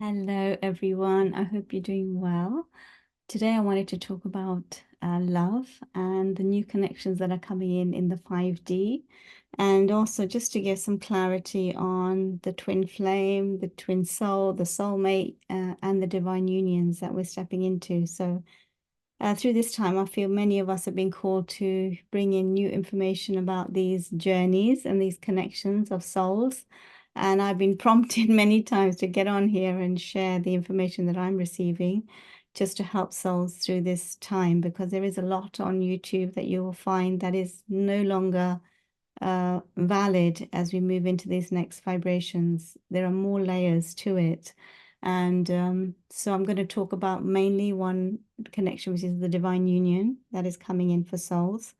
Hello, everyone. I hope you're doing well. Today, I wanted to talk about love and the new connections that are coming in the 5D, and also just to give some clarity on the twin flame, the twin soul, the soulmate, and the divine unions that we're stepping into. So, through this time, I feel many of us have been called to bring in new information about these journeys and these connections of souls. And I've been prompted many times to get on here and share the information that I'm receiving just to help souls through this time, because there is a lot on YouTube that you will find that is no longer valid as we move into these next vibrations. There are more layers to it. And so I'm going to talk about mainly one connection, which is the divine union that is coming in for souls,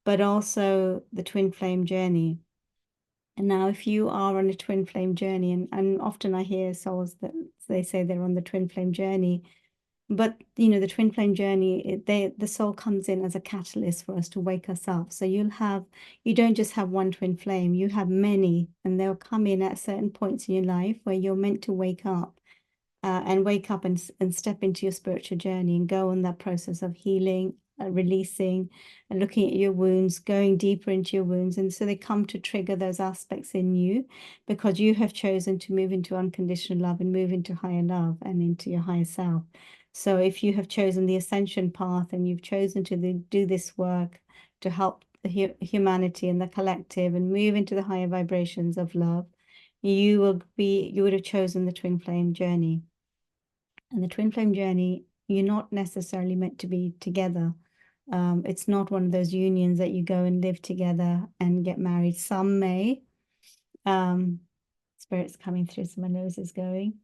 but also the twin flame journey. And now, if you are on a twin flame journey, and often I hear souls that they say they're on the twin flame journey, but the twin flame journey, the soul comes in as a catalyst for us to wake us up. So you don't just have one twin flame, you have many, and they'll come in at certain points in your life where you're meant to wake up, and step into your spiritual journey and go on that process of healing, releasing, and looking at your wounds, going deeper into your wounds. And so they come to trigger those aspects in you because you have chosen to move into unconditional love and move into higher love and into your higher self. So if you have chosen the ascension path and you've chosen to do this work to help the humanity and the collective and move into the higher vibrations of love, you would have chosen the twin flame journey. And the twin flame journey, you're not necessarily meant to be together. It's not one of those unions that you go and live together and get married. Some may. Um, Spirit's coming through, so my nose is going.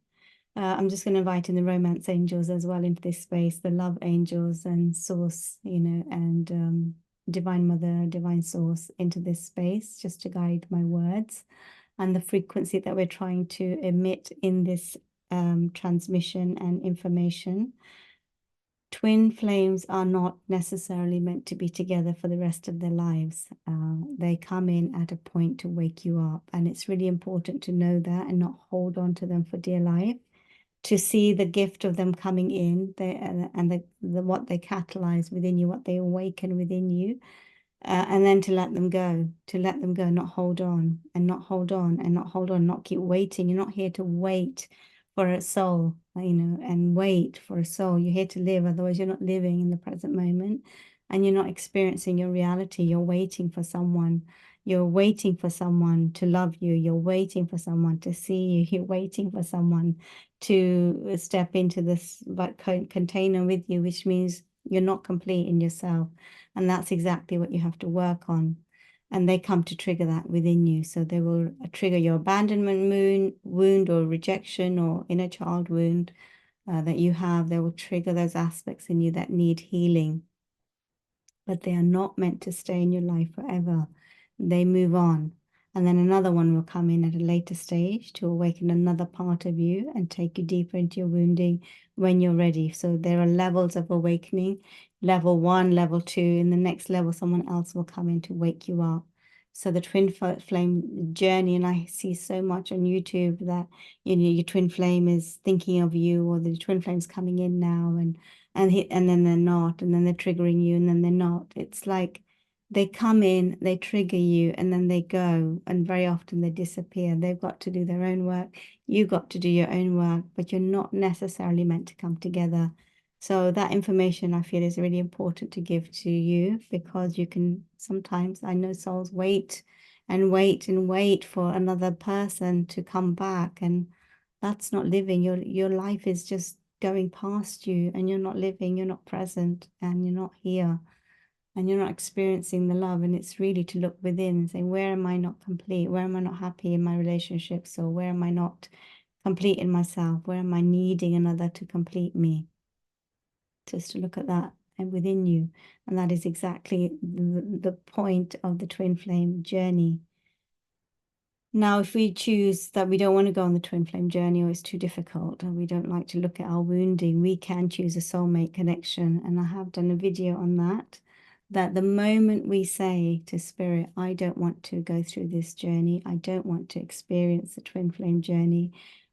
I'm just going to invite in the romance angels as well into this space, the love angels and source, and divine mother, divine source into this space, just to guide my words and the frequency that we're trying to emit in this transmission and information. Twin flames are not necessarily meant to be together for the rest of their lives. They come in at a point to wake you up, and it's really important to know that and not hold on to them for dear life. To see the gift of them coming in, and what they catalyze within you, what they awaken within you, and then to let them go, not hold on, and not hold on, and not hold on, not keep waiting. You're not here to wait for a soul, and wait for a soul. You're here to live, otherwise you're not living in the present moment, and you're not experiencing your reality. You're waiting for someone. You're waiting for someone to love you. You're waiting for someone to see you. You're waiting for someone to step into this container with you, which means you're not complete in yourself. And that's exactly what you have to work on. And they come to trigger that within you. So they will trigger your abandonment wound or rejection or inner child wound that you have. They will trigger those aspects in you that need healing. But they are not meant to stay in your life forever. They move on. And then another one will come in at a later stage to awaken another part of you and take you deeper into your wounding when you're ready. So there are levels of awakening, level 1, level 2. In the next level, someone else will come in to wake you up. So the twin flame journey, and I see so much on YouTube that your twin flame is thinking of you, or the twin flame's coming in now, and then they're not, and then they're triggering you, and then they're not. It's like they come in, they trigger you, and then they go, and very often they disappear. They've got to do their own work. You've got to do your own work, but you're not necessarily meant to come together. So that information I feel is really important to give to you, because you can sometimes, I know souls wait and wait and wait for another person to come back, and that's not living. Your life is just going past you, and you're not living, you're not present, and you're not here, and you're not experiencing the love. And it's really to look within and say, where am I not complete? Where am I not happy in my relationships? Or where am I not complete in myself? Where am I needing another to complete me? Just to look at that and within you. And that is exactly the point of the twin flame journey. Now, if we choose that we don't want to go on the twin flame journey, or it's too difficult, and we don't like to look at our wounding, we can choose a soulmate connection. And I have done a video on that, that the moment we say to spirit, I don't want to go through this journey, I don't want to experience the twin flame journey,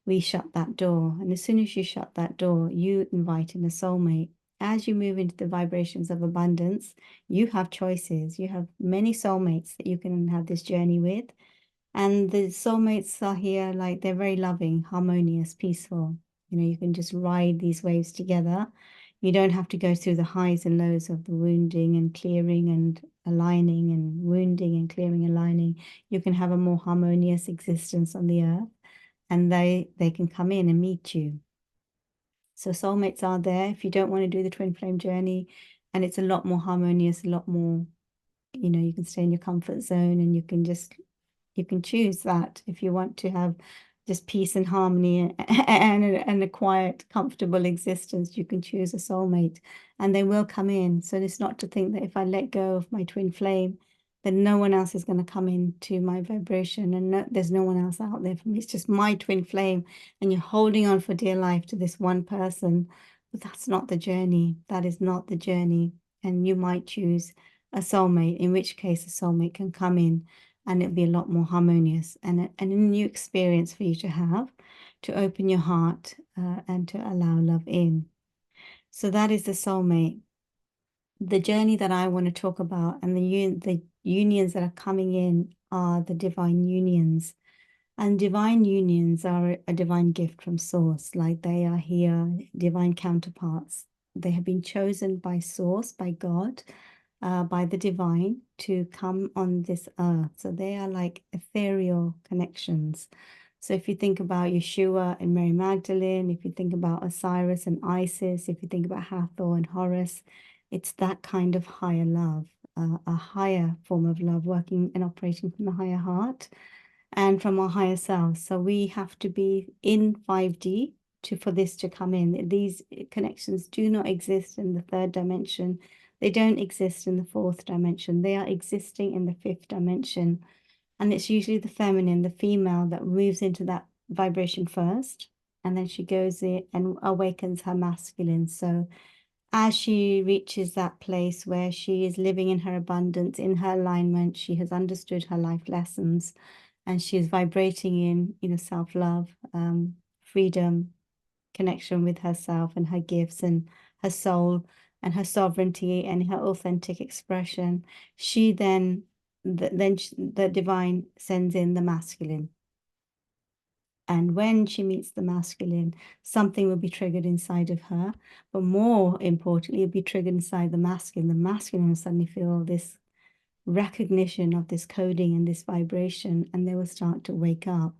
we shut that door. And as soon as you shut that door, you invite in a soulmate. As you move into the vibrations of abundance, you have choices. You have many soulmates that you can have this journey with. And the soulmates are here, like they're very loving, harmonious, peaceful. You know, you can just ride these waves together. You don't have to go through the highs and lows of the wounding and clearing and aligning and wounding and clearing, aligning. You can have a more harmonious existence on the earth, and they can come in and meet you. So soulmates are there if you don't want to do the twin flame journey, and it's a lot more harmonious, a lot more, you know, you can stay in your comfort zone and you can choose that if you want to have just peace and harmony and a quiet, comfortable existence. You can choose a soulmate and they will come in. So it's not to think that if I let go of my twin flame, then no one else is going to come into my vibration and there's no one else out there for me. It's just my twin flame and you're holding on for dear life to this one person. But that's not the journey. That is not the journey. And you might choose a soulmate, in which case a soulmate can come in and it'll be a lot more harmonious and a new experience for you to have, to open your heart and to allow love in. So that is the soulmate. The journey that I want to talk about and the unions that are coming in are the divine unions. And divine unions are a divine gift from Source, like they are here, divine counterparts. They have been chosen by Source, by God, by the divine to come on this earth. So they are like ethereal connections. So if you think about Yeshua and Mary Magdalene, if you think about Osiris and Isis, if you think about Hathor and Horus, it's that kind of higher love, a higher form of love working and operating from the higher heart and from our higher selves. So we have to be in 5D for this to come in. These connections do not exist in the third dimension. They don't exist in the fourth dimension. They are existing in the fifth dimension. And it's usually the feminine, the female, that moves into that vibration first. And then she goes in and awakens her masculine. So as she reaches that place where she is living in her abundance, in her alignment, she has understood her life lessons and she is vibrating in, you know, self-love, freedom, connection with herself and her gifts and her soul and her sovereignty and her authentic expression. She then the divine sends in the masculine. And when she meets the masculine, something will be triggered inside of her. But more importantly, it'll be triggered inside the masculine. The masculine will suddenly feel this recognition of this coding and this vibration, and they will start to wake up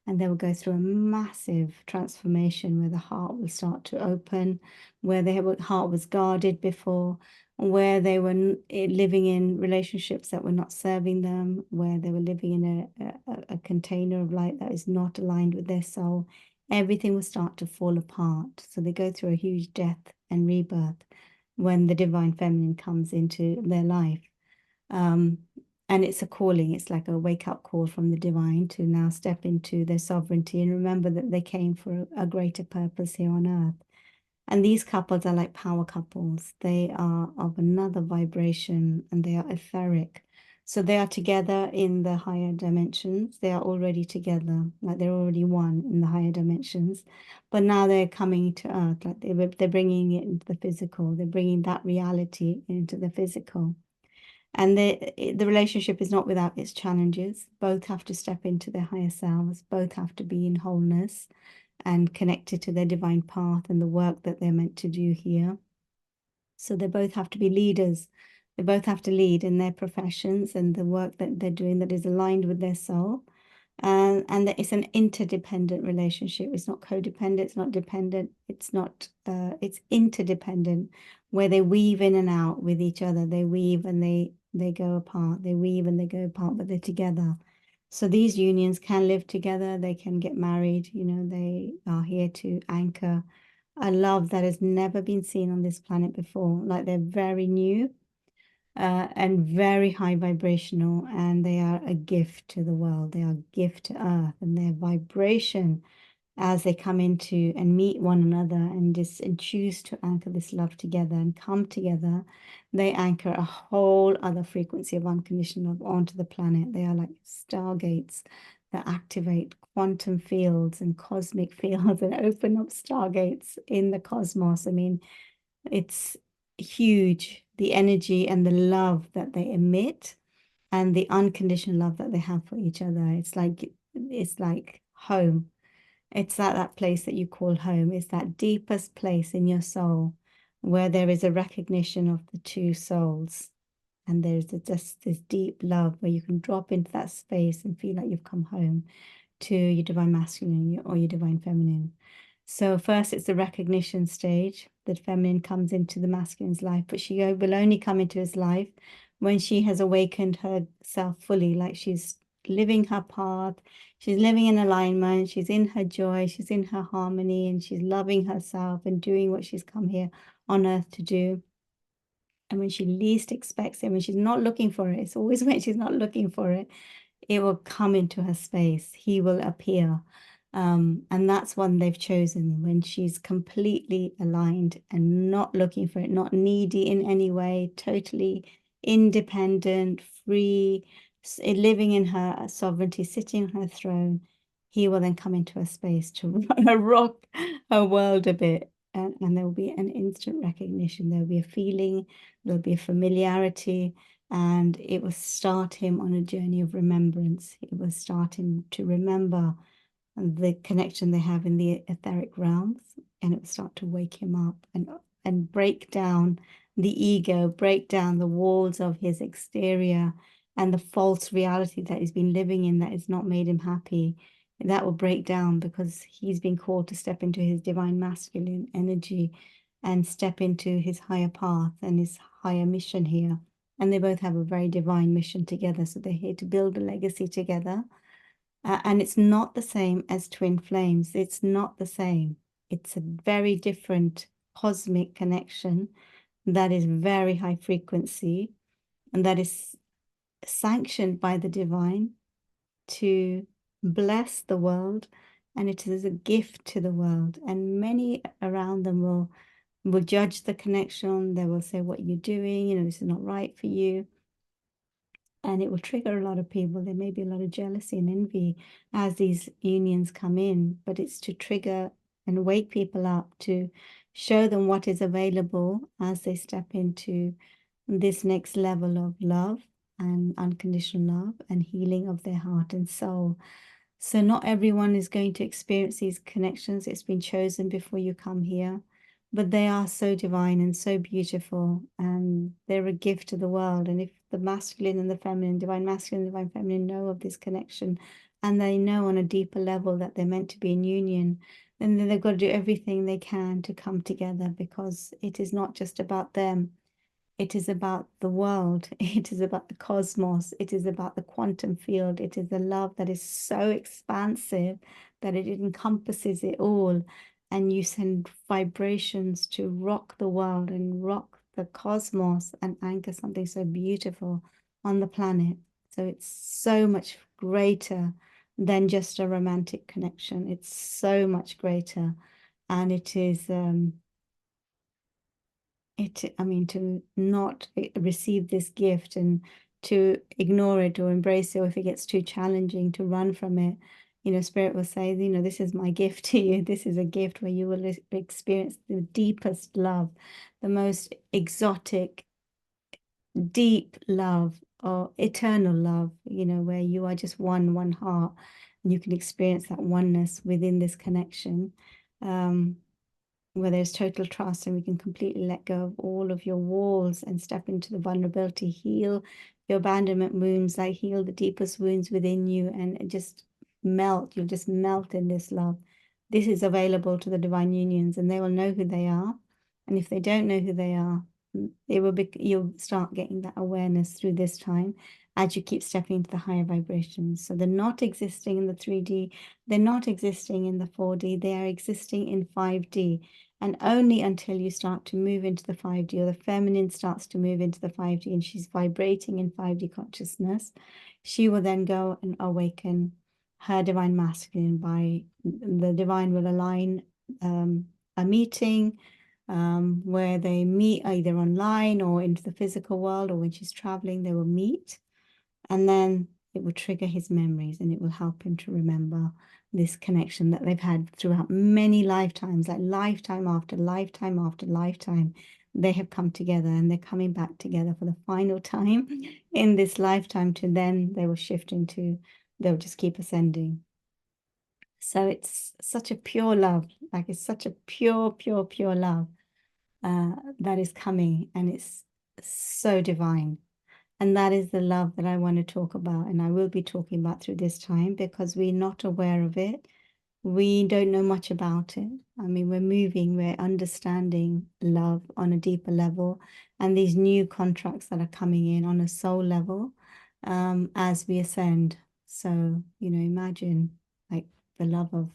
and they will go through a massive transformation where the heart will start to open, where their heart was guarded before, where they were living in relationships that were not serving them, where they were living in a container of light that is not aligned with their soul. Everything will start to fall apart. So they go through a huge death and rebirth when the divine feminine comes into their life. And it's a calling, it's like a wake-up call from the divine to now step into their sovereignty and remember that they came for a greater purpose here on earth. And these couples are like power couples. They are of another vibration and they are etheric. So they are together in the higher dimensions. They are already together, like they're already one in the higher dimensions. But now they're coming to earth, like they're bringing it into the physical. They're bringing that reality into the physical. And the relationship is not without its challenges. Both have to step into their higher selves. Both have to be in wholeness and connected to their divine path and the work that they're meant to do here. So they both have to be leaders. They both have to lead in their professions and the work that they're doing that is aligned with their soul. And that it's an interdependent relationship. It's not codependent, it's not dependent, it's not, it's interdependent, where they weave in and out with each other. They weave and they go apart. They weave and they go apart, but they're together. So these unions can live together, they can get married, you know, they are here to anchor a love that has never been seen on this planet before. Like they're very new and very high vibrational, and they are a gift to the world. They are a gift to Earth, and their vibration as they come into and meet one another and choose to anchor this love together and come together, they anchor a whole other frequency of unconditional love onto the planet. They are like stargates that activate quantum fields and cosmic fields and open up stargates in the cosmos. I mean, it's huge, the energy and the love that they emit and the unconditional love that they have for each other. It's like home. It's that place that you call home. It's that deepest place in your soul where there is a recognition of the two souls. And just this deep love where you can drop into that space and feel like you've come home to your divine masculine or your divine feminine. So first it's the recognition stage. The feminine comes into the masculine's life, but she will only come into his life when she has awakened herself fully, like she's living her path, she's living in alignment, she's in her joy, she's in her harmony, and she's loving herself and doing what she's come here on earth to do. And when she least expects it, when she's not looking for it, it's always when she's not looking for it, it will come into her space. He will appear. And that's one they've chosen when she's completely aligned and not looking for it, not needy in any way, totally independent, free, living in her sovereignty, sitting on her throne. He will then come into her space to rock her world a bit. And there will be an instant recognition. There will be a feeling, there'll be a familiarity, and it will start him on a journey of remembrance. It will start him to remember the connection they have in the etheric realms, and it will start to wake him up and break down the ego, break down the walls of his exterior and the false reality that he's been living in that has not made him happy. That will break down because he's been called to step into his divine masculine energy and step into his higher path and his higher mission here. And they both have a very divine mission together. So they're here to build a legacy together. And it's not the same as twin flames. It's not the same. It's a very different cosmic connection that is very high frequency and that is sanctioned by the divine to bless the world, and it is a gift to the world. And many around them will judge the connection. They will say, what you're doing, this is not right for you. And it will trigger a lot of people. There may be a lot of jealousy and envy as these unions come in, but it's to trigger and wake people up, to show them what is available as they step into this next level of love and unconditional love and healing of their heart and soul. So not everyone is going to experience these connections. It's been chosen before you come here, but they are so divine and so beautiful, and they're a gift to the world. And if the masculine and the feminine, divine masculine and divine feminine, know of this connection, and they know on a deeper level that they're meant to be in union, then they've got to do everything they can to come together, because it is not just about them. It is about the world. It is about the cosmos. It is about the quantum field. It is a love that is so expansive that it encompasses it all. And you send vibrations to rock the world and rock the cosmos and anchor something so beautiful on the planet. So it's so much greater than just a romantic connection. It's so much greater. And it is I mean, to not receive this gift and to ignore it or embrace it, or if it gets too challenging, to run from it. Spirit will say, this is my gift to you. This is a gift where you will experience the deepest love, the most exotic, deep love, or eternal love, where you are just one heart, and you can experience that oneness within this connection. Where there's total trust, and we can completely let go of all of your walls and step into the vulnerability, heal your abandonment wounds, like heal the deepest wounds within you, and just melt. You'll just melt in this love. This is available to the divine unions, and they will know who they are. And if they don't know who they are, you'll start getting that awareness through this time as you keep stepping into the higher vibrations. So they're not existing in the 3D, they're not existing in the 4D, they are existing in 5D. And only until you start to move into the 5D, or the feminine starts to move into the 5D, and she's vibrating in 5D consciousness, she will then go and awaken her divine masculine. By the divine will align a meeting where they meet either online or into the physical world, or when she's traveling, they will meet. And then it will trigger his memories and it will help him to remember this connection that they've had throughout many lifetimes, like lifetime after lifetime after lifetime. They have come together and they're coming back together for the final time in this lifetime, to then they will shift into, they'll just keep ascending. So it's such a pure love, like it's such a pure, pure, pure love that is coming, and it's so divine. And that is the love that I want to talk about, and I will be talking about through this time, because we're not aware of it. We don't know much about it. I mean, we're understanding love on a deeper level, and these new contracts that are coming in on a soul level as we ascend. So, imagine like the love of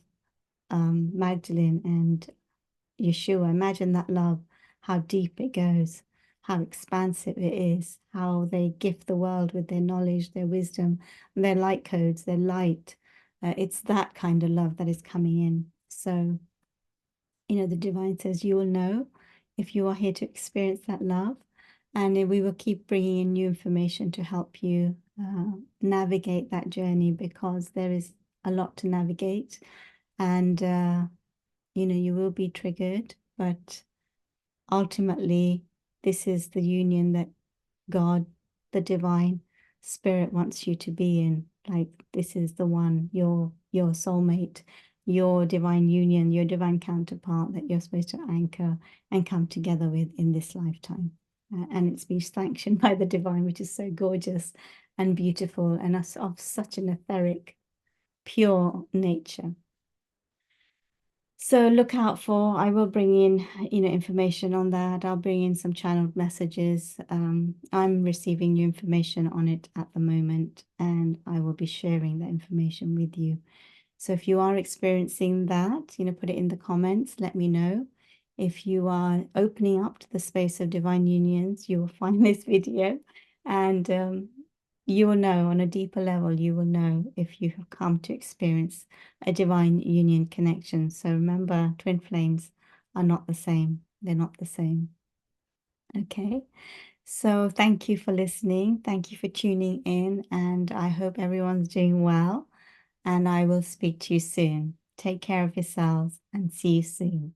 Magdalene and Yeshua. Imagine that love, how deep it goes, how expansive it is, how they gift the world with their knowledge, their wisdom, their light codes, their light. It's that kind of love that is coming in. So, the divine says you will know if you are here to experience that love. And we will keep bringing in new information to help you navigate that journey, because there is a lot to navigate. And you will be triggered, but ultimately, this is the union that God, the divine spirit, wants you to be in. Like, this is the one, your soulmate, your divine union, your divine counterpart that you're supposed to anchor and come together with in this lifetime. And it's been sanctioned by the divine, which is so gorgeous and beautiful, and of such an etheric, pure nature. So look out for, I will bring in, information on that. I'll bring in some channeled messages. I'm receiving new information on it at the moment, and I will be sharing that information with you. So if you are experiencing that, put it in the comments, let me know. If you are opening up to the space of divine unions, you will find this video, and you will know on a deeper level, you will know if you have come to experience a divine union connection. So remember, twin flames are not the same. They're not the same. Okay. So thank you for listening. Thank you for tuning in. And I hope everyone's doing well. And I will speak to you soon. Take care of yourselves and see you soon.